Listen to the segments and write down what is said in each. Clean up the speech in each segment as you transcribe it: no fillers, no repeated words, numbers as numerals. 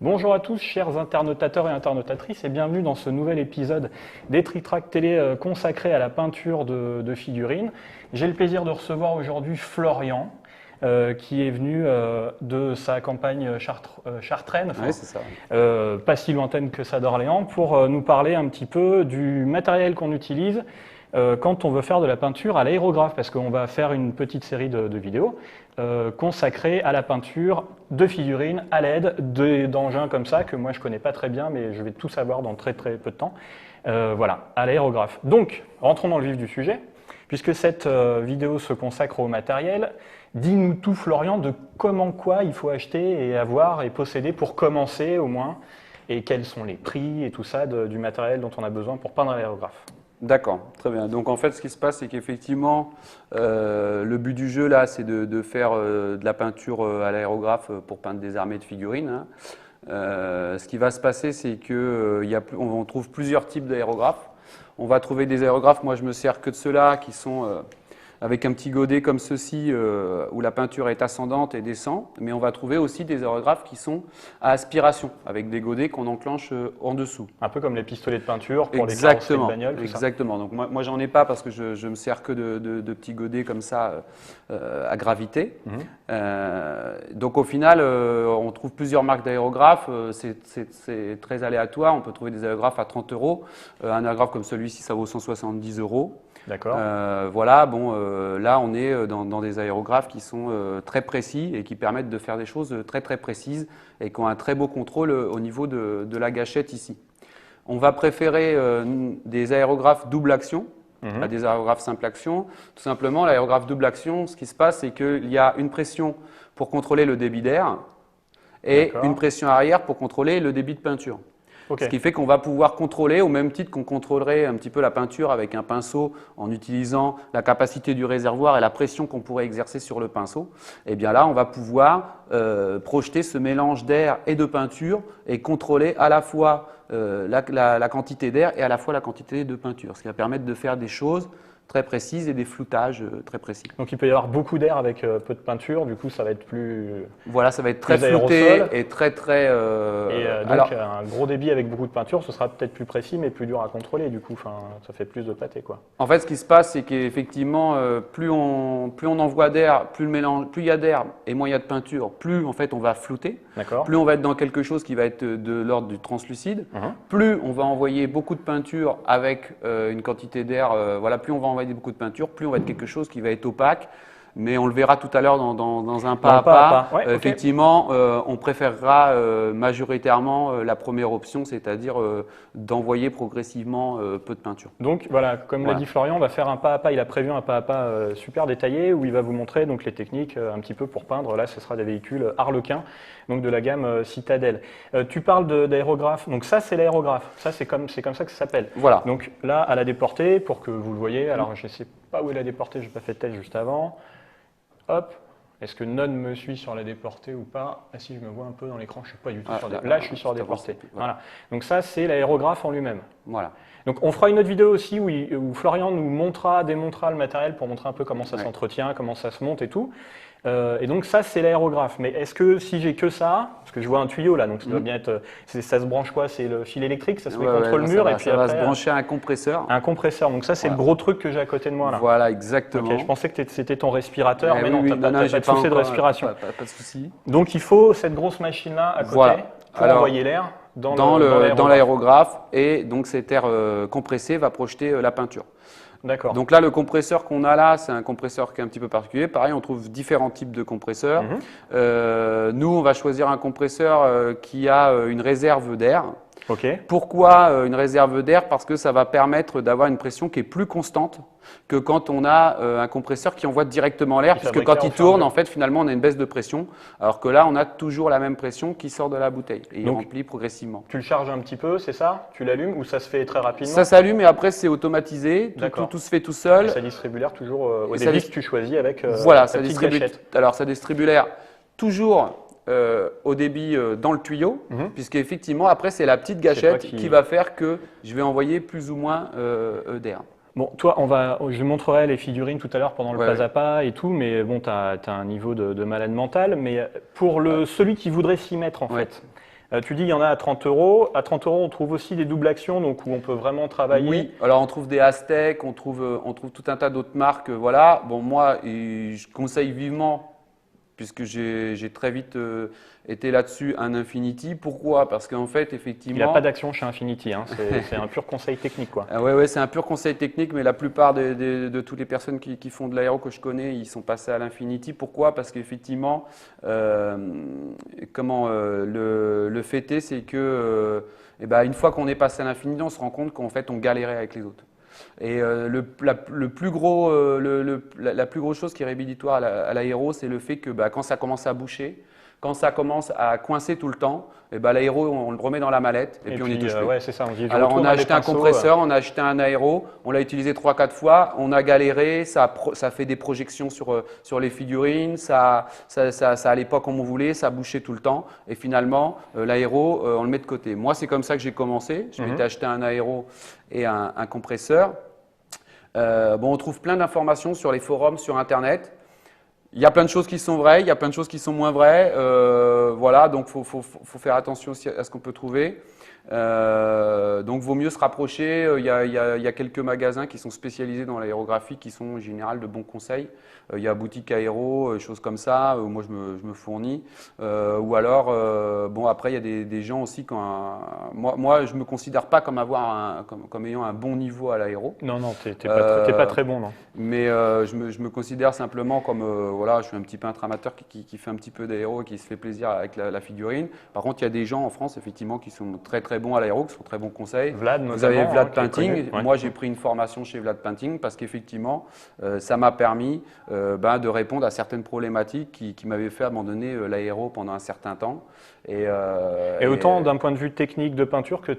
Bonjour à tous, chers internautateurs et internautatrices, et bienvenue dans ce nouvel épisode des Trick Track Télé consacré à la peinture de figurines. J'ai le plaisir de recevoir aujourd'hui Florian, qui est venu de sa campagne chartraine, enfin, oui, c'est ça. pas si lointaine que ça d'Orléans, pour nous parler un petit peu du matériel qu'on utilise quand on veut faire de la peinture à l'aérographe, parce qu'on va faire une petite série de vidéos consacrées à la peinture de figurines à l'aide d'engins comme ça, que moi je connais pas très bien, mais je vais tout savoir dans très peu de temps. Voilà, à l'aérographe. Donc, rentrons dans le vif du sujet, puisque cette vidéo se consacre au matériel. Dis-nous tout, Florian, de quoi il faut acheter et avoir et posséder pour commencer au moins, et quels sont les prix et tout ça du matériel dont on a besoin pour peindre à l'aérographe. D'accord, très bien. Donc en fait, ce qui se passe, c'est qu'effectivement, le but du jeu là, c'est de faire de la peinture à l'aérographe pour peindre des armées de figurines, hein. Ce qui va se passer, c'est qu'on trouve plusieurs types d'aérographes. On va trouver des aérographes, moi je me sers que de ceux-là qui sont avec un petit godet comme ceci, où la peinture est ascendante et descend, mais on va trouver aussi des aérographes qui sont à aspiration, avec des godets qu'on enclenche en dessous. Un peu comme les pistolets de peinture pour les carrosseries de bagnole, tout ça. Exactement. Donc moi j'en ai pas parce que je me sers que de petits godets comme ça à gravité. Donc au final, on trouve plusieurs marques d'aérographes. C'est très aléatoire. On peut trouver des aérographes à 30 €. Un aérographe comme celui-ci, ça vaut 170 €. D'accord. Voilà, bon, là on est dans des aérographes qui sont très précis et qui permettent de faire des choses très précises et qui ont un très beau contrôle au niveau de la gâchette ici. On va préférer des aérographes double action à des aérographes simple action. Tout simplement, l'aérographe double action, ce qui se passe, c'est qu'il y a une pression pour contrôler le débit d'air et une pression arrière pour contrôler le débit de peinture. Okay. Ce qui fait qu'on va pouvoir contrôler, au même titre qu'on contrôlerait un petit peu la peinture avec un pinceau en utilisant la capacité du réservoir et la pression qu'on pourrait exercer sur le pinceau. Et bien là, on va pouvoir projeter ce mélange d'air et de peinture et contrôler à la fois la quantité d'air et à la fois la quantité de peinture. Ce qui va permettre de faire des choses très précises et des floutages très précis. Donc il peut y avoir beaucoup d'air avec peu de peinture, du coup ça va être plus... Voilà, ça va être très flouté et très... donc un gros débit avec beaucoup de peinture, ce sera peut-être plus précis mais plus dur à contrôler, du coup ça fait plus de pâté, quoi. En fait, ce qui se passe, c'est qu'effectivement, plus on envoie d'air, plus il y a d'air et moins il y a de peinture, plus en fait on va flouter, plus on va être dans quelque chose qui va être de l'ordre du translucide, plus on va envoyer beaucoup de peinture avec une quantité d'air, voilà, plus on va envoyer beaucoup de peinture, plus on va être quelque chose qui va être opaque. Mais on le verra tout à l'heure dans un pas à pas. Ouais, effectivement, on préférera majoritairement la première option, c'est-à-dire d'envoyer progressivement peu de peinture. Donc voilà, comme l'a dit Florian, on va faire un pas à pas. Il a prévu un pas à pas super détaillé où il va vous montrer donc les techniques un petit peu pour peindre. Là, ce sera des véhicules Harlequin, donc de la gamme Citadel. Tu parles d'aérographe. Donc ça, c'est l'aérographe. Ça, c'est comme ça que ça s'appelle. Voilà. Donc là, à la déportée, pour que vous le voyez. Alors, je ne sais pas où est la déportée. Je n'ai pas fait de test juste avant. Hop, est-ce que Nod me suit sur la déportée ou pas? Ah si, je me vois un peu dans l'écran, je ne suis pas du tout sur la déportée. Là, je suis sur la déportée. Voilà. Donc ça, c'est l'aérographe en lui-même. Voilà. Donc on fera une autre vidéo aussi où Florian nous démontrera le matériel pour montrer un peu comment ça s'entretient, comment ça se monte et tout. Et donc ça, c'est l'aérographe. Mais est-ce que si j'ai que ça, parce que je vois un tuyau là, donc ça doit bien être, ça se branche quoi? C'est le fil électrique, ça se met contre le mur et puis ça va se brancher à un compresseur. Un compresseur. Donc ça, c'est le gros truc que j'ai à côté de moi là. Voilà, exactement. Okay, je pensais que c'était ton respirateur, mais non, tu n'as pas de souci de respiration. Pas de souci. Donc il faut cette grosse machine là à côté pour envoyer l'air dans l'aérographe et donc cet air compressé va projeter la peinture. D'accord. Donc là, le compresseur qu'on a là, c'est un compresseur qui est un petit peu particulier. Pareil, on trouve différents types de compresseurs. Nous, on va choisir un compresseur qui a une réserve d'air. Okay. Pourquoi une réserve d'air? Parce que ça va permettre d'avoir une pression qui est plus constante que quand on a un compresseur qui envoie directement l'air, puisque quand il tourne, en fait, finalement, on a une baisse de pression, alors que là, on a toujours la même pression qui sort de la bouteille et il remplit progressivement. Tu le charges un petit peu, c'est ça? Tu l'allumes ou ça se fait très rapidement? Ça s'allume et après, c'est automatisé, tout se fait tout seul. Et ça distribue l'air toujours au débit que tu choisis avec voilà, ta petite gâchette. Alors, ça distribue l'air toujours au débit dans le tuyau, puisqu'effectivement, après, c'est la petite gâchette qui va faire que je vais envoyer plus ou moins d'air. Bon, toi, je montrerai les figurines tout à l'heure pendant le pas à pas et tout, mais bon, tu as un niveau de malade mental. Mais pour celui qui voudrait s'y mettre, en fait, Tu dis il y en a à 30 euros. À 30 euros, on trouve aussi des doubles actions, donc où on peut vraiment travailler. Oui, alors on trouve des Aztec, on trouve tout un tas d'autres marques. Voilà. Bon, moi, je conseille vivement, puisque j'ai très vite été là-dessus, un Infinity. Pourquoi? Parce qu'en fait, effectivement… Il n'a pas d'action chez Infinity, hein. C'est un pur conseil technique, quoi. Ouais, c'est un pur conseil technique, mais la plupart de toutes les personnes qui font de l'aéro que je connais, ils sont passés à l'Infinity. Pourquoi? Parce qu'effectivement, le fait est, c'est que une fois qu'on est passé à l'Infinity, on se rend compte qu'en fait, on galérait avec les autres. Et la plus grosse chose qui est rédhibitoire à l'aéro, c'est le fait que quand ça commence à boucher, quand ça commence à coincer tout le temps, l'aéro, on le remet dans la mallette et puis on n'y touche plus. Ouais, c'est ça. Alors, on a acheté un compresseur, on a acheté un aéro, on l'a utilisé 3-4 fois, on a galéré, ça fait des projections sur les figurines, ça à l'époque, comme on voulait, ça bouchait tout le temps. Et finalement, l'aéro, on le met de côté. Moi, c'est comme ça que j'ai commencé. Je m'étais acheté un aéro et un compresseur. On trouve plein d'informations sur les forums, sur Internet. Il y a plein de choses qui sont vraies, il y a plein de choses qui sont moins vraies. Voilà, donc il faut faire attention aussi à ce qu'on peut trouver. Donc, vaut mieux se rapprocher. Il y a quelques magasins qui sont spécialisés dans l'aérographie qui sont en général de bons conseils. Il y a boutique aéro, choses comme ça, où moi je me fournis. Ou alors, après, il y a des gens aussi. Moi, je ne me considère pas comme ayant un bon niveau à l'aéro. Non, t'es pas très bon, non. Mais je me considère simplement comme, je suis un petit peintre amateur qui fait un petit peu d'aéro et qui se fait plaisir avec la figurine. Par contre, il y a des gens en France, effectivement, qui sont très très bons à l'aéro, qui sont très bons conseils. Vlad, notamment. Vous avez Vlad Painting. Ouais. Moi, j'ai pris une formation chez Vlad Painting parce qu'effectivement, ça m'a permis de répondre à certaines problématiques qui m'avaient fait abandonner l'aéro pendant un certain temps. Et autant d'un point de vue technique de peinture que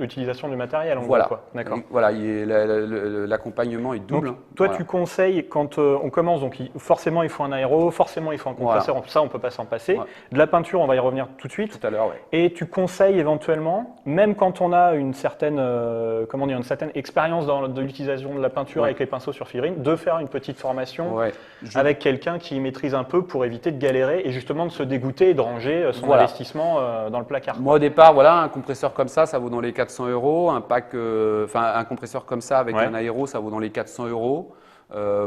l'utilisation du matériel. Voilà. D'accord. Voilà, l'accompagnement est double. Donc, toi, tu conseilles quand on commence, donc forcément il faut un aéro, forcément il faut un compresseur, ça on ne peut pas s'en passer. Ouais. De la peinture, on va y revenir tout de suite. Tout à l'heure, oui. Et tu conseilles éventuellement, même quand on a une certaine expérience de l'utilisation de la peinture avec les pinceaux sur figurine, de faire une petite formation avec quelqu'un qui maîtrise un peu pour éviter de galérer et justement de se dégoûter et de ranger son investissement dans le placard. Moi, au départ, un compresseur comme ça vaut dans les 400 €. Un compresseur comme ça avec un aéro, ça vaut dans les 400 €.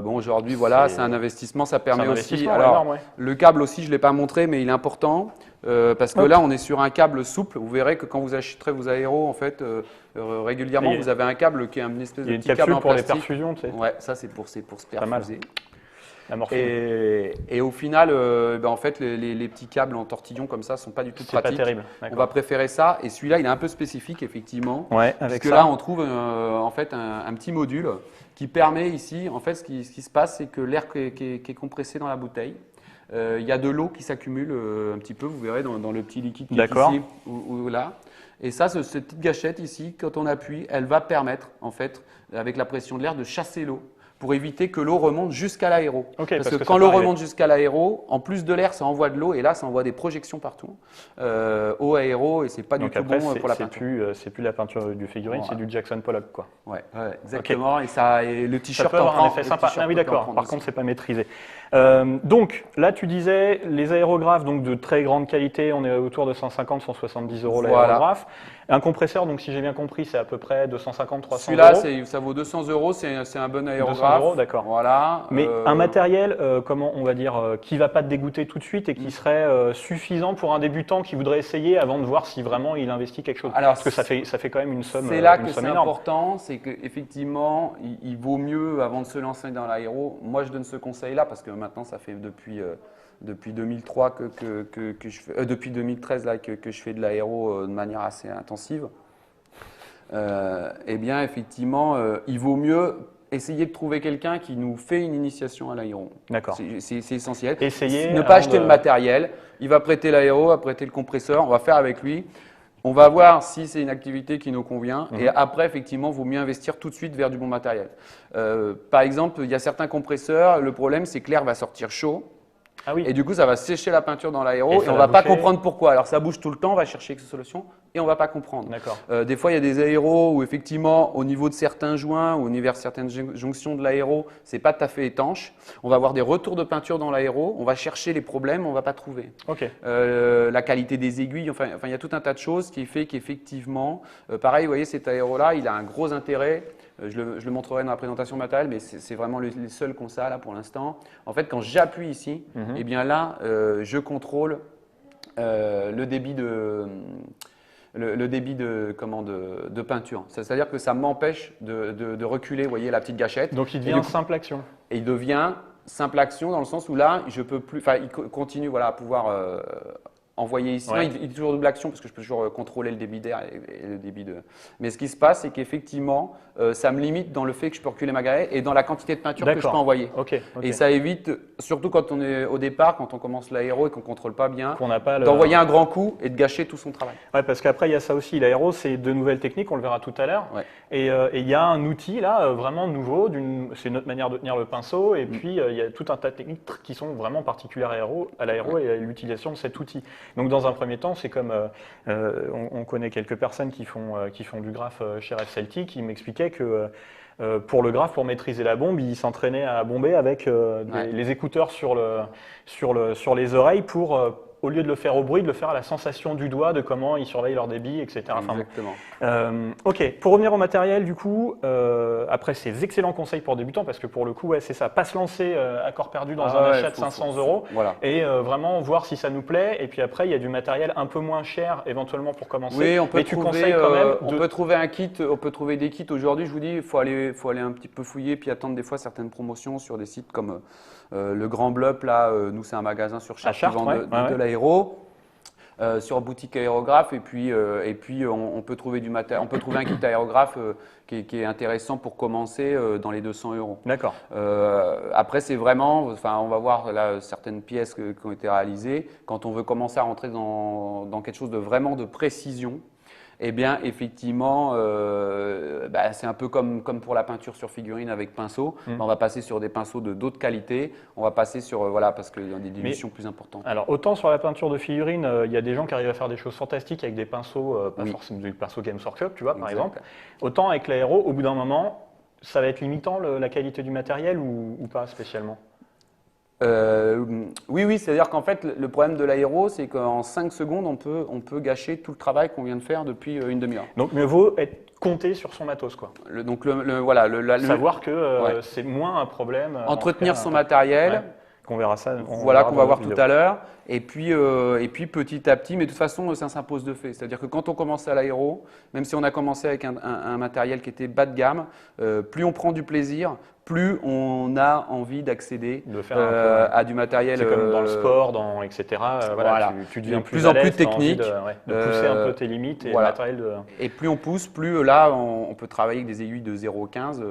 Aujourd'hui, c'est un investissement, ça permet aussi. Alors, le câble aussi, je ne l'ai pas montré, mais il est important parce que là, on est sur un câble souple. Vous verrez que quand vous achèterez vos aéros, en fait, régulièrement, vous avez un câble qui est une espèce de petit câble en plastique. Pour les perfusions, tu sais. Ouais, ça, c'est pour se perfuser. Et au final, en fait, les petits câbles en tortillon comme ça ne sont pas du tout pratiques. Pas terrible. On va préférer ça. Et celui-là, il est un peu spécifique, effectivement. Ouais, parce que là, on trouve en fait un petit module qui permet ici, en fait, ce qui se passe, c'est que l'air qui est compressé dans la bouteille, il y a de l'eau qui s'accumule un petit peu, vous verrez, dans le petit liquide qui est ici ou là. Et ça, cette petite gâchette ici, quand on appuie, elle va permettre, en fait, avec la pression de l'air, de chasser l'eau pour éviter que l'eau remonte jusqu'à l'aéro. Parce que quand l'eau remonte jusqu'à l'aéro, en plus de l'air, ça envoie de l'eau et là, ça envoie des projections partout. Eau, aéro, et c'est pas du tout bon pour la peinture. C'est plus la peinture du figurine, c'est du Jackson Pollock, quoi. Ouais, exactement. Et le t-shirt peut avoir un effet sympa. Ah oui, d'accord. Par contre, c'est pas maîtrisé. Donc là, tu disais les aérographes, donc de très grande qualité, on est autour de 150-170 € l'aérographe. Un compresseur, donc si j'ai bien compris, c'est à peu près 250-300 €. Celui-là, ça vaut 200 €, c'est un bon aérographe. 200 €, d'accord. Voilà. Mais un matériel, comment on va dire, qui ne va pas te dégoûter tout de suite et qui serait suffisant pour un débutant qui voudrait essayer avant de voir si vraiment il investit quelque chose. Alors, parce que ça fait quand même une somme énorme. C'est là que c'est important, c'est qu'effectivement, il vaut mieux, avant de se lancer dans l'aéro, moi je donne ce conseil-là parce que maintenant ça fait depuis 2003 depuis 2013 là, que je fais de l'aéro de manière assez intensive. Eh bien, effectivement, il vaut mieux essayer de trouver quelqu'un qui nous fait une initiation à l'aéro. D'accord. C'est essentiel. Ne pas acheter le matériel. Il va prêter l'aéro, va prêter le compresseur. On va faire avec lui. On va voir si c'est une activité qui nous convient. Et après, effectivement, il vaut mieux investir tout de suite vers du bon matériel. Par exemple, il y a certains compresseurs. Le problème, c'est que l'air va sortir chaud. Ah oui. Et du coup, ça va sécher la peinture dans l'aéro Et et ça on va va pas boucher. comprendre pourquoi. Alors ça bouge tout le temps, on va chercher X solution et on va pas comprendre. D'accord. Des fois, il y a des aéros où effectivement, au niveau de certains joints ou au niveau de certaines jonctions de l'aéro, c'est pas tout à fait étanche. On va avoir des retours de peinture dans l'aéro, on va chercher les problèmes, on va pas trouver. Ok. La qualité des aiguilles, enfin, il y a tout un tas de choses qui fait qu'effectivement, pareil, vous voyez, cet aéro-là, il a un gros intérêt. Je le montrerai dans la présentation matérielle, mais c'est vraiment les seuls qu'on a là pour l'instant. En fait, quand j'appuie ici, et bien là, je contrôle le débit de peinture. C'est-à-dire que ça m'empêche de reculer, vous voyez, la petite gâchette. Donc il Et devient du coup, simple action. et il devient simple action dans le sens où là, je peux plus, enfin, il continue voilà, à pouvoir envoyer ici. Ouais. Non, il est toujours double action parce que je peux toujours contrôler le débit d'air et le débit de. Mais ce qui se passe, c'est qu'effectivement, ça me limite dans le fait que je peux reculer ma galette et dans la quantité de peinture que je peux D'accord. envoyer. Ok. Et ça évite, surtout quand on est au départ, quand on commence l'aéro et qu'on ne contrôle pas bien, Qu'on n'a pas le. d'envoyer un grand coup et de gâcher tout son travail. Ouais, parce qu'après, il y a ça aussi. L'aéro, c'est de nouvelles techniques, on le verra tout à l'heure. Ouais. Et il y a un outil là, vraiment nouveau. C'est une autre manière de tenir le pinceau. Et puis, il y a tout un tas de techniques qui sont vraiment particulières à l'aéro et à l'utilisation de cet outil. Donc, dans un premier temps, c'est comme on connaît quelques personnes qui font du graphe chez Ref Celtic qui m'expliquaient que pour le graphe, pour maîtriser la bombe, ils s'entraînaient à bomber avec les écouteurs sur les oreilles pour au lieu de le faire au bruit, de le faire à la sensation du doigt, de comment ils surveillent leur débit, etc. Enfin, Exactement. ok, pour revenir au matériel, du coup, après ces excellents conseils pour débutants, parce que pour le coup, ouais, c'est ça, pas se lancer à corps perdu dans un achat de 500 euros, Voilà. et vraiment voir si ça nous plaît. Et puis après, il y a du matériel un peu moins cher, éventuellement pour commencer. Oui, on peut mais tu trouver, conseilles quand même on peut trouver un kit, on peut trouver des kits. Aujourd'hui, je vous dis, il faut aller un petit peu fouiller, puis attendre des fois certaines promotions sur des sites comme le Grand Blup. Là, nous, c'est un magasin sur Chartres qui vend de l'aéro. Sur boutique aérographe et puis on peut trouver on peut trouver un kit aérographe qui est intéressant pour commencer dans les 200 euros. D'accord. Après c'est vraiment, enfin on va voir là certaines pièces qui ont été réalisées. Quand on veut commencer à rentrer dans quelque chose de vraiment de précision, eh bien, effectivement, c'est un peu comme pour la peinture sur figurine avec pinceau. On va passer sur des pinceaux d'autres qualités. On va passer sur, voilà, parce qu'il y a des dimensions plus importantes. Alors, autant sur la peinture de figurine, il y a des gens qui arrivent à faire des choses fantastiques avec des pinceaux, pas forcément des pinceaux Games Workshop, tu vois, par exemple. Autant avec l'aéro, au bout d'un moment, ça va être limitant la qualité du matériel ou pas spécialement? Oui, c'est-à-dire qu'en fait, le problème de l'aéro, c'est qu'en 5 secondes, on peut gâcher tout le travail qu'on vient de faire depuis une demi-heure. Donc, mieux vaut être compté sur son matos, quoi. Savoir que c'est moins un problème. Entretenir son matériel. Ouais. Qu'on verra ça. Voilà, qu'on va voir tout à l'heure. Et puis petit à petit, mais de toute façon, ça s'impose de fait. C'est-à-dire que quand on commence à l'aéro, même si on a commencé avec un matériel qui était bas de gamme, plus on prend du plaisir, plus on a envie d'accéder à du matériel. C'est comme dans le sport, etc. Voilà. Tu deviens plus en plus technique. De pousser un peu tes limites et le matériel. Et plus on pousse, plus là, on peut travailler avec des aiguilles de 0,15.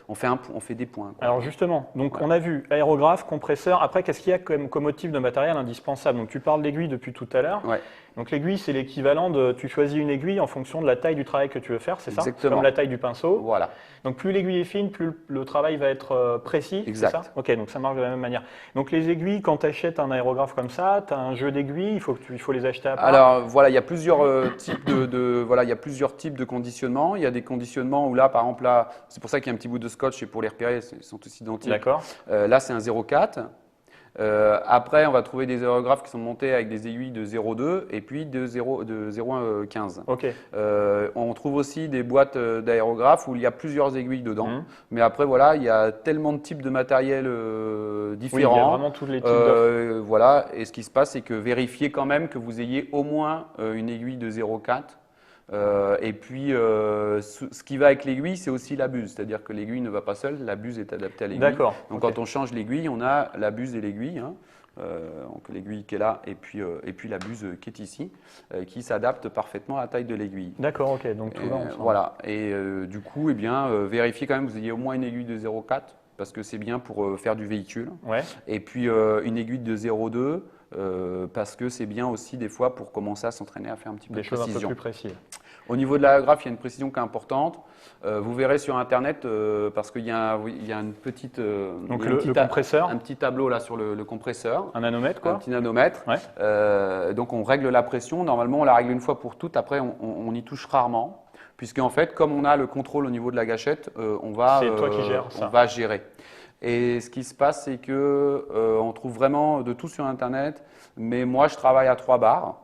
On fait des points, quoi. Alors justement, donc on a vu aérographe, compresseur. Après, qu'est-ce qu'il y a comme motif de matériel indispensable? Donc tu parles d'aiguille depuis tout à l'heure. Ouais. Donc l'aiguille, c'est l'équivalent de, tu choisis une aiguille en fonction de la taille du travail que tu veux faire, c'est ça? Exactement. Comme la taille du pinceau. Voilà. Donc plus l'aiguille est fine, plus le travail va être précis. Exact. C'est ça? Ok, donc ça marche de la même manière. Donc les aiguilles, quand tu achètes un aérographe comme ça, tu as un jeu d'aiguilles, il faut les acheter à part. Alors voilà, il y a plusieurs types il y a plusieurs types de conditionnement. Il y a des conditionnements où là, par exemple, là, c'est pour ça qu'il y a un petit bout de scotch et pour les repérer, ils sont tous identiques. D'accord. Là, c'est un 0,4. Après, on va trouver des aérographes qui sont montés avec des aiguilles de 0,2 et puis de 0,15. Ok. On trouve aussi des boîtes d'aérographes où il y a plusieurs aiguilles dedans. Mais après, voilà, il y a tellement de types de matériel différents. Oui, il y a vraiment tous les types d'offres. Voilà, et ce qui se passe, c'est que vérifiez quand même que vous ayez au moins une aiguille de 0,4. Et puis, ce qui va avec l'aiguille, c'est aussi la buse. C'est-à-dire que l'aiguille ne va pas seule, la buse est adaptée à l'aiguille. D'accord. Donc, quand on change l'aiguille, on a la buse et l'aiguille. Donc, l'aiguille qui est là et puis la buse qui est ici, qui s'adapte parfaitement à la taille de l'aiguille. D'accord, ok. Donc, tout va ensemble. Voilà. Et du coup, vérifiez quand même que vous ayez au moins une aiguille de 0,4 parce que c'est bien pour faire du véhicule. Ouais. Et puis, une aiguille de 0,2 parce que c'est bien aussi des fois pour commencer à s'entraîner à faire un petit peu de précision. Des choses un peu plus précises. Au niveau de l'aérographe, il y a une précision qui est importante. Vous verrez sur Internet, parce qu'il y a une petite, Donc il y a le compresseur, un petit tableau là sur le compresseur. un nanomètre Un quoi. petit nanomètre. Ouais. Donc on règle la pression. Normalement, on la règle une fois pour toutes. Après, on y touche rarement. Puisqu'en fait, comme on a le contrôle au niveau de la gâchette, on va gérer. Et ce qui se passe, c'est que on trouve vraiment de tout sur Internet. Mais moi, je travaille à 3 bars,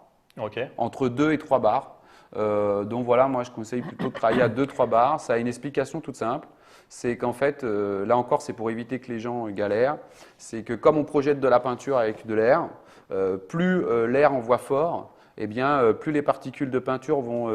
entre 2 et 3 bars. Donc voilà, moi, je conseille plutôt de travailler à 2-3 bars. Ça a une explication toute simple. C'est qu'en fait, là encore, c'est pour éviter que les gens galèrent. C'est que comme on projette de la peinture avec de l'air, plus l'air envoie fort, eh bien, plus les particules de peinture vont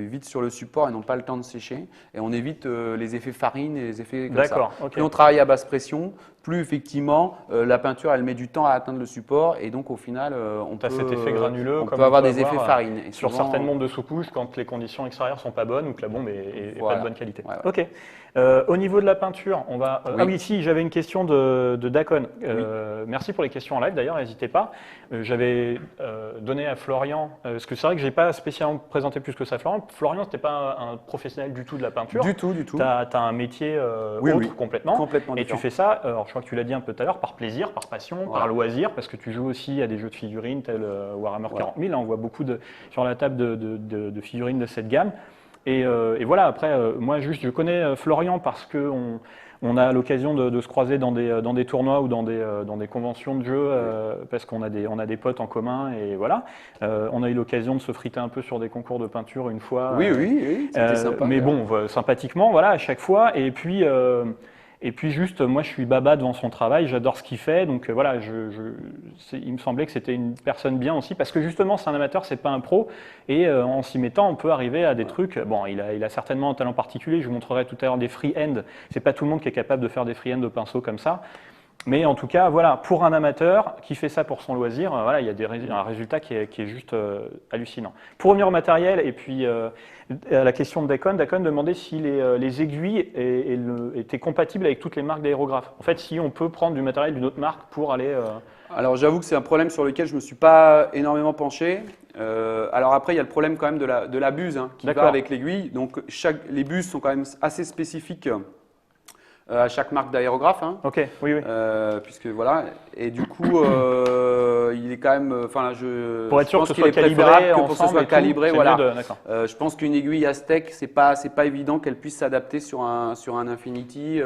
vite sur le support et n'ont pas le temps de sécher. Et on évite les effets farine et les effets comme ça. Plus on travaille à basse pression, plus effectivement la peinture elle met du temps à atteindre le support et donc au final on peut, cet effet granuleux, on peut avoir des effets farine. Et sur souvent, certaines bombes de sous-couche quand les conditions extérieures sont pas bonnes ou que la bombe est pas de bonne qualité. Ouais. Ok. Au niveau de la peinture, on va. Ah oui, si j'avais une question de Dacon. Merci pour les questions en live. D'ailleurs, n'hésitez pas. J'avais donné à Florian, parce que c'est vrai que j'ai pas spécialement présenté plus que ça. Florian, c'était pas un professionnel du tout de la peinture. Du tout. Tu as un métier autre complètement. Complètement et différent. tu fais ça. Alors, je crois que tu l'as dit un peu tout à l'heure, par plaisir, par passion, par loisir, parce que tu joues aussi à des jeux de figurines tels Warhammer 40 000. Là, on voit beaucoup sur la table de figurines de cette gamme. Et voilà, après, moi, je connais Florian parce qu'on a l'occasion de se croiser dans des tournois ou dans des conventions de jeux, parce qu'on a des potes en commun, et voilà. On a eu l'occasion de se friter un peu sur des concours de peinture une fois. Oui, c'était sympa. Mais bon, sympathiquement, voilà, à chaque fois. Et puis juste, moi je suis baba devant son travail, j'adore ce qu'il fait, donc voilà, il me semblait que c'était une personne bien aussi, parce que justement c'est un amateur, c'est pas un pro, et en s'y mettant on peut arriver à des trucs. Bon, il a certainement un talent particulier, je vous montrerai tout à l'heure des freehand, c'est pas tout le monde qui est capable de faire des freehand au pinceau comme ça. Mais en tout cas, voilà, pour un amateur qui fait ça pour son loisir, voilà, il y a un résultat qui est juste hallucinant. Pour revenir au matériel, et puis à la question de Dacon demandait si les aiguilles étaient compatibles avec toutes les marques d'aérographes. En fait, si on peut prendre du matériel d'une autre marque pour aller… Alors j'avoue que c'est un problème sur lequel je ne me suis pas énormément penché. Alors après, il y a le problème quand même de la buse qui va avec l'aiguille. Donc les buses sont quand même assez spécifiques à chaque marque d'aérographe. Ok, oui. Puisque voilà, et du coup, il est quand même. Enfin, pour être sûr pense que ce qu'il soit est préférable que pour ce soit calibré. Voilà. Je pense qu'une aiguille Aztec, c'est pas évident qu'elle puisse s'adapter sur un Infinity.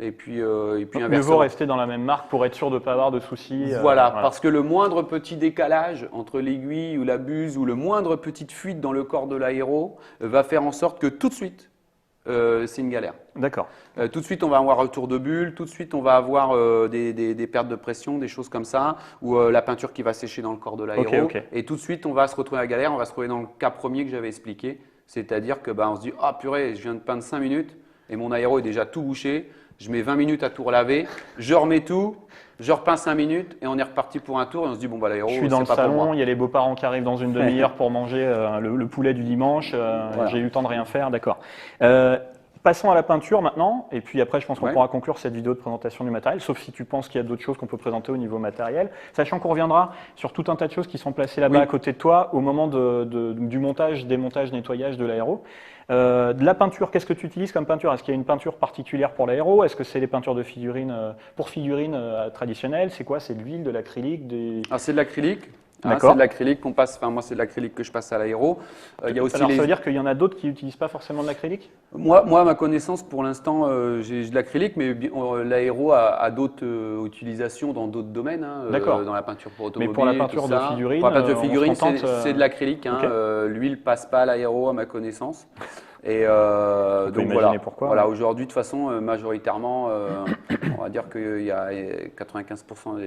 Et puis mieux inversement. vaut rester dans la même marque pour être sûr de ne pas avoir de soucis. Voilà, parce que le moindre petit décalage entre l'aiguille ou la buse ou le moindre petite fuite dans le corps de l'aéro va faire en sorte que tout de suite, c'est une galère. D'accord. Tout de suite, on va avoir un retour de bulle, tout de suite, on va avoir des pertes de pression, des choses comme ça, ou la peinture qui va sécher dans le corps de l'aéro. Et tout de suite, on va se retrouver à la galère, on va se retrouver dans le cas premier que j'avais expliqué, c'est-à-dire que on se dit « Ah purée, je viens de peindre 5 minutes et mon aéro est déjà tout bouché, je mets 20 minutes à tout relaver, je remets tout, je repeins 5 minutes et on est reparti pour un tour et on se dit bon l'aéro, je suis dans le salon, il y a les beaux-parents qui arrivent dans une demi-heure pour manger le poulet du dimanche, j'ai eu le temps de rien faire, d'accord. Passons à la peinture maintenant, et puis après je pense qu'on pourra conclure cette vidéo de présentation du matériel, sauf si tu penses qu'il y a d'autres choses qu'on peut présenter au niveau matériel, sachant qu'on reviendra sur tout un tas de choses qui sont placées là-bas à côté de toi au moment du montage, démontage, nettoyage de l'aéro. De la peinture, qu'est-ce que tu utilises comme peinture? Est-ce qu'il y a une peinture particulière pour l'aéro? Est-ce que c'est les peintures de figurines pour figurines traditionnelles? C'est quoi? C'est de l'huile, de l'acrylique? C'est de l'acrylique. D'accord. C'est de l'acrylique qu'on passe. Enfin, moi, c'est de l'acrylique que je passe à l'aéro. Il y a aussi ça veut dire qu'il y en a d'autres qui n'utilisent pas forcément de l'acrylique? Moi, à ma connaissance, pour l'instant, j'ai de l'acrylique, mais l'aéro a d'autres utilisations dans d'autres domaines. Dans la peinture pour automobile. Mais pour la peinture de figurines, pour la peinture de figurines, c'est de l'acrylique. L'huile passe pas à l'aéro, à ma connaissance. Et donc voilà, aujourd'hui de toute façon majoritairement on va dire qu'il y a 95%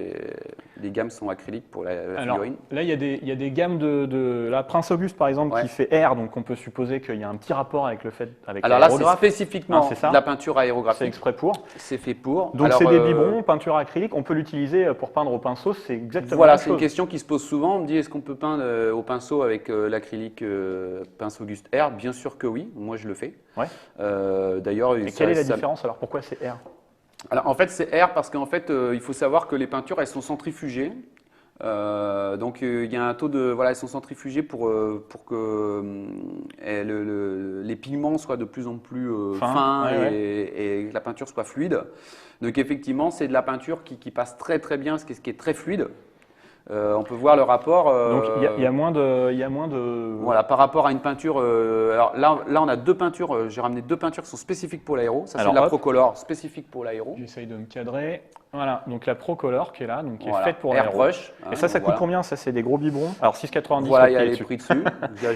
des gammes sont acryliques pour la figurine. Là il y a des gammes de la Prince Auguste par exemple qui fait air, donc on peut supposer qu'il y a un petit rapport avec le fait avec alors là c'est spécifiquement de la peinture aérographique. C'est exprès pour. C'est fait pour. Donc c'est des biberons, peinture acrylique, on peut l'utiliser pour peindre au pinceau, c'est exactement voilà, la même chose. C'est une question qui se pose souvent, on me dit est-ce qu'on peut peindre au pinceau avec l'acrylique Prince Auguste Air? Bien sûr que oui. Moi, je le fais. D'ailleurs, et quelle est la différence alors? Pourquoi c'est air? Alors, en fait, c'est air parce qu'en fait, il faut savoir que les peintures, elles sont centrifugées. Donc il y a un taux de voilà, ils sont centrifugés pour que les pigments soient de plus en plus fins et que la peinture soit fluide. Donc effectivement, c'est de la peinture qui passe très très bien, ce qui est très fluide. On peut voir le rapport. Donc il y a moins de. Voilà, par rapport à une peinture. Alors là, on a deux peintures. J'ai ramené deux peintures qui sont spécifiques pour l'aéro. Ça, c'est de la Procolor spécifique pour l'aéro. J'essaye de me cadrer. Voilà, donc la Procolor qui est là, donc qui est faite pour l'aéro. Airbrush. Et ça coûte combien? Ça, c'est des gros biberons. Alors 6,90. Voilà, il y a les prix dessus.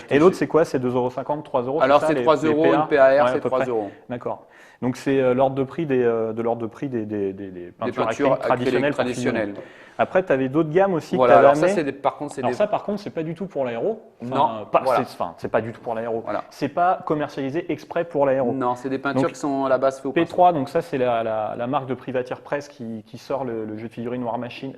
Et l'autre, c'est quoi? C'est 2,50 €, 3 €? Alors c'est 3 €, une PAR, c'est 3 €. D'accord. Donc c'est l'ordre de prix des peintures acryliques traditionnelles. Après, tu avais d'autres gammes aussi que tu avais amenées. Ça, par contre, c'est pas du tout pour l'aéro. Non, c'est pas du tout pour l'aéro. Voilà. C'est pas commercialisé exprès pour l'aéro. Non, c'est des peintures qui sont à la base faites au pinceau. P3, donc ça, c'est la marque de Privateer Press qui sort le jeu de figurines War Machine,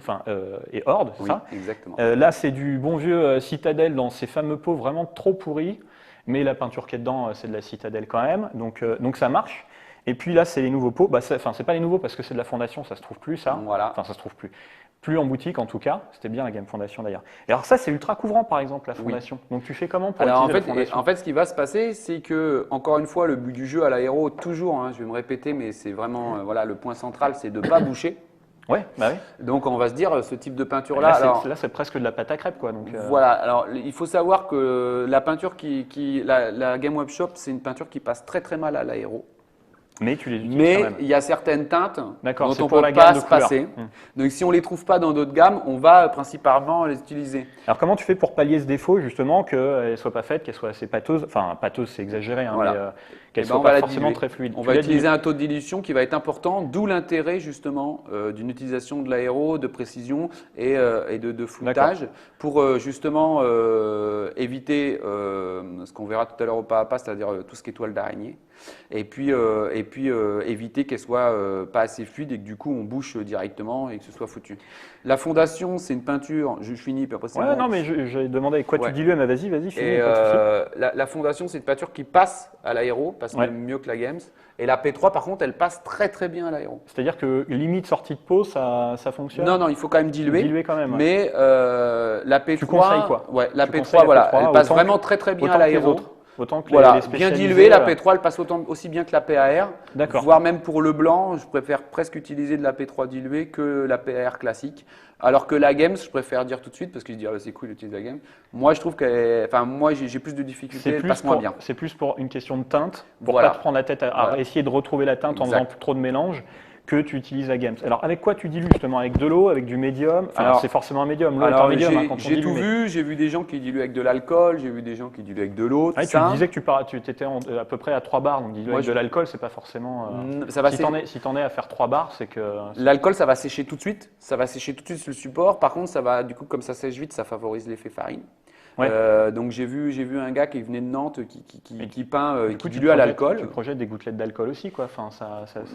et Horde, c'est ça? Exactement. Là, c'est du bon vieux Citadel dans ces fameux pots vraiment trop pourris, mais la peinture qui est dedans, c'est de la Citadel quand même, donc ça marche. Et puis là, c'est les nouveaux pots. C'est pas les nouveaux parce que c'est de la fondation, ça se trouve plus, ça. Voilà. Enfin, ça se trouve plus. Plus en boutique, en tout cas. C'était bien la gamme fondation d'ailleurs. Et alors ça, c'est ultra couvrant, par exemple, la fondation. Oui. Donc tu fais comment pour utiliser la fondation? En fait, ce qui va se passer, c'est que, encore une fois, le but du jeu à l'aéro, toujours, je vais me répéter, mais c'est vraiment le point central, c'est de ne pas boucher. Ouais, bah oui. Donc on va se dire, ce type de peinture-là… Là, c'est presque de la pâte à crêpes, quoi. Donc, Voilà, alors il faut savoir que la peinture la Game Webshop, c'est une peinture qui passe très très mal à l'aéro. Mais tu les utilises quand même. Il y a certaines teintes dont on ne peut pas se passer. Donc si on ne les trouve pas dans d'autres gammes, on va principalement les utiliser. Alors comment tu fais pour pallier ce défaut, justement, qu'elle ne soit pas faite, qu'elle soit assez pâteuse? Enfin, pâteuse, c'est exagéré, mais qu'elle ne soit pas forcément très fluide. On va utiliser un taux de dilution qui va être important, d'où l'intérêt justement d'une utilisation de l'aéro, de précision et de floutage pour justement éviter ce qu'on verra tout à l'heure au pas à pas, c'est-à-dire tout ce qui est toile d'araignée. Et puis éviter qu'elle soit pas assez fluide et que du coup on bouche directement et que ce soit foutu. La fondation, c'est une peinture, je finis puis après c'est bon. Non mais j'ai demandé avec quoi tu dilues, mais vas-y, finis. Et la fondation, c'est une peinture qui passe à l'aéro, passe même mieux que la Games. Et la P3 par contre, elle passe très très bien à l'aéro. C'est-à-dire que limite sortie de pot, ça fonctionne? Non, il faut quand même diluer. Diluer quand même. Mais la P3, tu conseilles quoi? Ouais, la P3, voilà, elle passe vraiment très très bien à l'aéro. Autant que bien diluée, la P3 elle passe aussi bien que la PAR, voire même pour le blanc, je préfère presque utiliser de la P3 diluée que la PAR classique. Alors que la Games, je préfère dire tout de suite parce que je dis c'est cool d'utiliser la Games. Moi je trouve moi j'ai plus de difficultés, elle passe moins bien. C'est plus pour une question de teinte, pour pas te prendre la tête à essayer de retrouver la teinte en faisant trop de mélange, que tu utilises la Games. Alors avec quoi tu dilues justement? Avec de l'eau, avec du médium? Enfin, c'est forcément un médium. L'eau est un médium quand on dilue. J'ai tout vu, j'ai vu des gens qui diluent avec de l'alcool, j'ai vu des gens qui diluent avec de l'eau. Tu disais que tu étais à peu près à 3 bars, donc diluer avec de l'alcool, c'est pas forcément… si t'en es à faire 3 bars, c'est que… L'alcool, ça va sécher tout de suite, sur le support. Par contre, ça va, du coup, comme ça sèche vite, ça favorise l'effet farine. Donc j'ai vu un gars qui venait de Nantes qui peint, qui dilue à l'alcool. Tu projettes des gouttelettes d'alcool aussi, quoi. Enfin,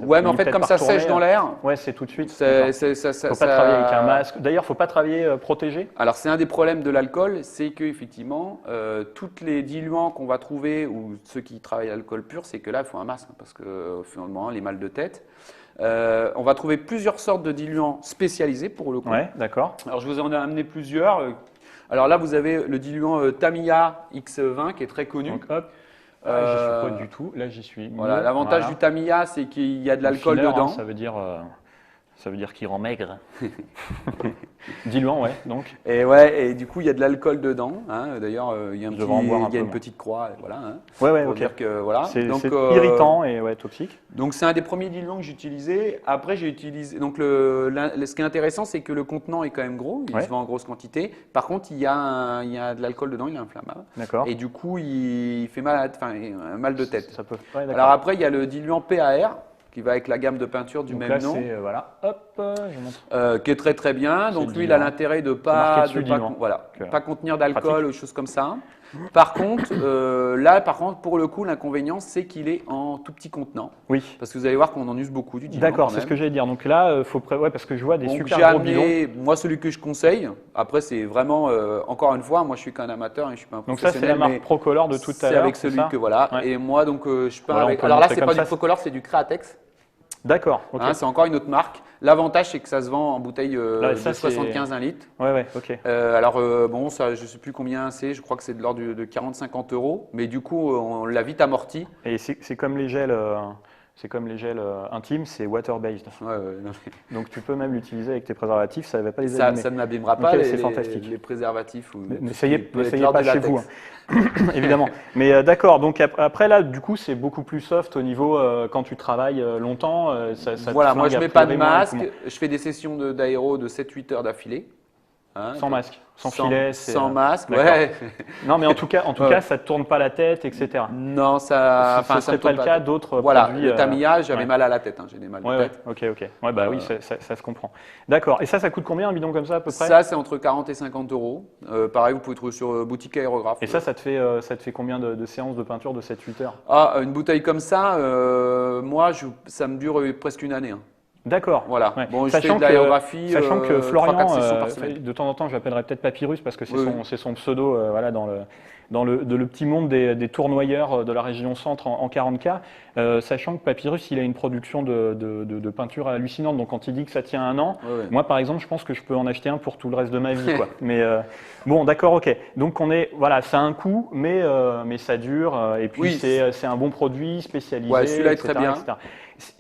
mais en fait comme ça sèche dans l'air. Ouais, c'est tout de suite. Faut pas travailler avec un masque. D'ailleurs, faut pas travailler protégé. Alors c'est un des problèmes de l'alcool, c'est que effectivement, tous les diluants qu'on va trouver ou ceux qui travaillent à l'alcool pur, c'est que là il faut un masque parce que finalement les mal de tête. On va trouver plusieurs sortes de diluants spécialisés pour le coup. Ouais, d'accord. Alors je vous en ai amené plusieurs. Alors là, vous avez le diluant Tamiya X20 qui est très connu. Donc, hop. J'y suis pas du tout. Là, j'y suis. Voilà, l'avantage du Tamiya, c'est qu'il y a de l'alcool dedans. Ça veut dire qu'il rend maigre. Diluant, donc. Et du coup, il y a de l'alcool dedans. D'ailleurs, il y a une petite croix. Voilà. Ok. C'est irritant et toxique. Donc, c'est un des premiers diluants que j'ai utilisé. Après, j'ai utilisé. Donc, ce qui est intéressant, c'est que le contenant est quand même gros. Il se vend en grosse quantité. Par contre, il y a de l'alcool dedans. Il est inflammable. D'accord. Et du coup, il fait mal de tête. Ça peut. Alors après, il y a le diluant PAR. Qui va avec la gamme de peinture du même nom. Je montre. Qui est très très bien. Donc lui, il a l'intérêt de pas contenir d'alcool ou choses comme ça. Par contre, pour le coup, l'inconvénient, c'est qu'il est en tout petit contenant. Oui. Parce que vous allez voir qu'on en use beaucoup du diluant. D'accord, c'est ce que j'allais dire. Donc là, parce que je vois des super gros bidons. Moi, celui que je conseille. Après, c'est vraiment, encore une fois, moi, je suis qu'un amateur et je suis pas un professionnel. Donc ça, c'est la marque Procolor de tout à l'heure. C'est avec celui que voilà. Et moi, donc, je peins avec. Alors là, c'est pas du Procolor, c'est du Createx. D'accord. C'est encore une autre marque. L'avantage, c'est que ça se vend en bouteille Là, ça, de 75 1 litre. Ouais, ok. Alors, bon, ça, je ne sais plus combien c'est, je crois que c'est de l'ordre de 40-50 euros, mais du coup, on l'a vite amorti. Et c'est comme les gels, intimes, c'est water-based. Ouais, non, Donc tu peux même l'utiliser avec tes préservatifs, ça ne va pas les abîmer. ça ne m'abîmera pas Ok, c'est fantastique. les préservatifs. N'essayez peut être pas de chez latex. vous, hein. Évidemment. Mais d'accord, donc après là, du coup, c'est beaucoup plus soft au niveau quand tu travailles longtemps. Ça Voilà, te moi flingue je a mets pas de priori moins masque, lentement. je fais des sessions d'aéro de 7-8 heures d'affilée. Hein, Sans masque, sans filet. sans masque, d'accord. ouais. Non, mais en tout cas, Ouais. ça ne te tourne pas la tête, etc. Non, Ce enfin, ne ça me serait pas tourne le cas d'autres Voilà, produits. le Tamiya, j'avais ouais. mal à la tête, hein, j'ai des mal de Ouais, tête. ok. Ouais, bah oui, ça se comprend. D'accord. Et ça coûte combien un bidon comme ça à peu près? Ça, c'est entre 40 et 50 euros. Pareil, vous pouvez trouver sur boutique aérographe. Et ça te fait combien de séances de peinture de 7-8 heures? Ah, une bouteille comme ça, moi, ça me dure presque une année. Hein. D'accord. Voilà. Ouais. Bon, je fais de l'aérographie, Sachant que 3-4 Florian, sessions par semaine. de temps en temps, j'appellerai peut-être Papyrus parce que c'est Oui, son pseudo voilà, dans le petit monde des tournoyeurs de la région centre en 40K. Sachant que Papyrus, il a une production de peinture hallucinante. Donc quand il dit que ça tient un an, ouais. moi par exemple, je pense que je peux en acheter un pour tout le reste de ma vie. Quoi. Mais bon, d'accord, ok. Donc voilà, ça a un coût, mais ça dure. Et puis Oui. c'est un bon produit spécialisé. Ouais, celui-là est etc., très bien. etc.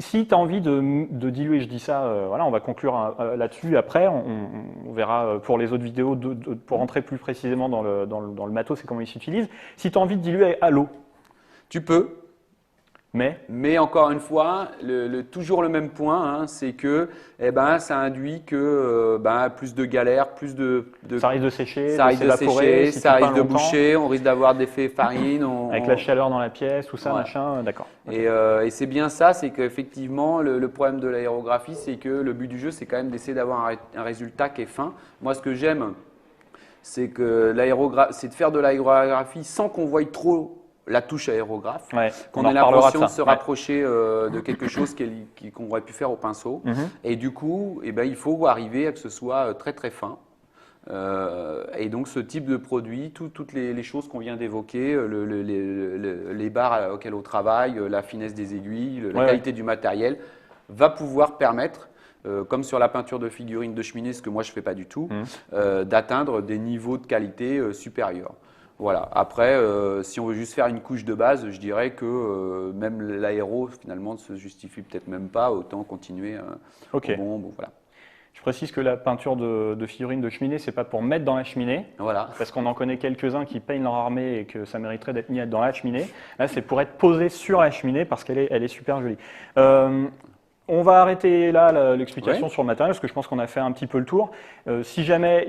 Si tu as envie de diluer, je dis ça, voilà, on va conclure là-dessus après, on verra pour les autres vidéos pour rentrer plus précisément dans le matos et comment il s'utilise. Si tu as envie de diluer à l'eau, Tu peux, mais encore une fois, toujours le même point, hein, c'est que ça induit que plus de galères, plus de ça risque de sécher, ça risque de s'évaporer, sécher, si ça tu risque peins de longtemps, boucher, on risque d'avoir d'effets farine. avec la chaleur dans la pièce, tout ça, Voilà. machin, d'accord. Et c'est bien ça, c'est qu'effectivement, le problème de l'aérographie, c'est que le but du jeu, c'est quand même d'essayer d'avoir un résultat qui est fin. Moi, ce que j'aime, c'est de faire de l'aérographie sans qu'on voie trop la touche aérographe, Ouais, qu'on on ait en reparlera l'impression de se ouais. rapprocher de quelque chose qu'on aurait pu faire au pinceau. Et du coup, il faut arriver à que ce soit très très fin. Et donc ce type de produit, toutes les choses qu'on vient d'évoquer, les barres auxquelles on travaille, la finesse des aiguilles, la qualité du matériel, va pouvoir permettre, comme sur la peinture de figurines de cheminée, ce que moi je ne fais pas du tout, d'atteindre des niveaux de qualité supérieurs. Voilà. Après, si on veut juste faire une couche de base, je dirais que même l'aéro finalement ne se justifie peut-être même pas, autant continuer bon, voilà. Je précise que la peinture de figurines de cheminée, c'est pas pour mettre dans la cheminée, Voilà. parce qu'on en connaît quelques-uns qui peignent leur armée et que ça mériterait d'être mis dans la cheminée. Là, c'est pour être posé sur la cheminée parce qu'elle est super jolie. On va arrêter là l'explication sur le matériel parce que je pense qu'on a fait un petit peu le tour. Si jamais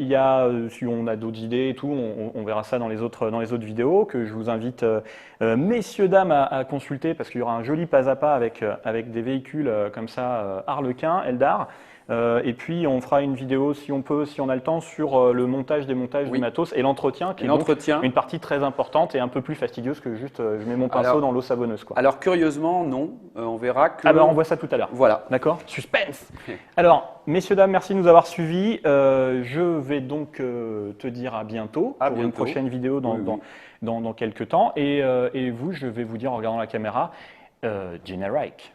si on a d'autres idées et tout, on verra ça dans les autres vidéos que je vous invite, messieurs, dames, à consulter parce qu'il y aura un joli pas à pas avec des véhicules comme ça, Harlequin, Eldar. Et puis on fera une vidéo si on peut, si on a le temps, sur le montage, démontage du matos et l'entretien, qui est donc une partie très importante et un un peu plus fastidieuse que juste je mets mon pinceau dans l'eau savonneuse. Quoi. Alors curieusement, non, on verra que… Ah ben on voit ça tout à l'heure. Voilà. D'accord. Suspense. Alors, messieurs, dames, merci de nous avoir suivis. Je vais donc te dire à bientôt pour une prochaine vidéo dans quelques temps. Et vous, je vais vous dire en regardant la caméra, Generike.